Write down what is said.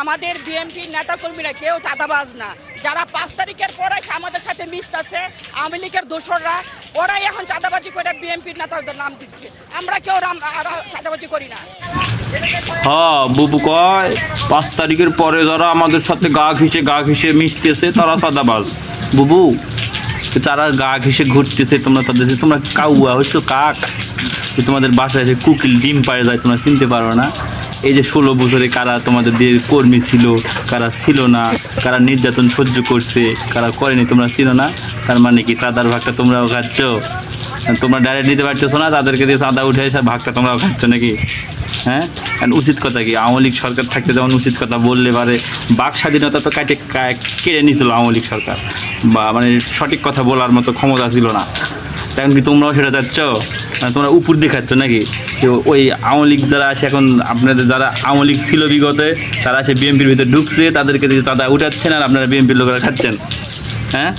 আমাদের বিএনপির নেতাকর্মীরা কেউ চাঁদাবাজ না। যারা 5 তারিখের পরে আমাদের সাথে মিশতে আছে আওয়ামী লীগের দোসররা, ওরাই এখন চাঁদাবাজি করে বিএনপির নেতাদের নাম দিচ্ছে। আমরা কেউ চাঁদাবাজি করি না। হ্যাঁ বুবু কয় 5 তারিখের পরে যারা আমাদের সাথে গা ঘিসে মিশতেছে তারা চাঁদাবাজ। বুবু তারা গা ঘিসে ঘুরতেছে, তোমরা কাউয়া হচ্ছে কাক। তোমাদের বাসায় এসে কুকিল ডিম পায়ে যায়, তোমরা চিনতে পারো না। এই যে 16 বছরে কারা তোমাদের দিয়ে কর্মী ছিল, কারা ছিল না, কারা নির্যাতন সহ্য করছে, কারা করেনি তোমরা চিনো না। তার মানে কি চাঁদার ভাগটা তোমরাও খাচ্ছ? তোমরা ডাইরেক্ট নিতে পারছো না, তাদেরকে দিয়ে চাঁদা উঠে এসে ভাগটা তোমরাও খাচ্ছ নাকি? হ্যাঁ, উচিত কথা কি? আওয়ামী লীগ সরকার থাকতে যেমন উচিত কথা বললে পারে, বাক স্বাধীনতা তো কেড়ে নিয়েছিল আওয়ামী লীগ সরকার, বা মানে সঠিক কথা বলার মতো ক্ষমতা ছিল না। এখন কি তোমরাও সেটা চাচ্ছ? তোমরা উপর দেখাচ্ছ নাকি? ওই আওয়ামী লীগ যারা আসে এখন, আপনাদের যারা আওয়ামী লীগ ছিল বিগতে, তারা আসে বিএনপির ভিতরে ঢুকছে, তাদেরকে দিয়ে চাঁদা উঠাচ্ছেন আর আপনারা বিএনপির লোকেরা খাচ্ছেন। হ্যাঁ,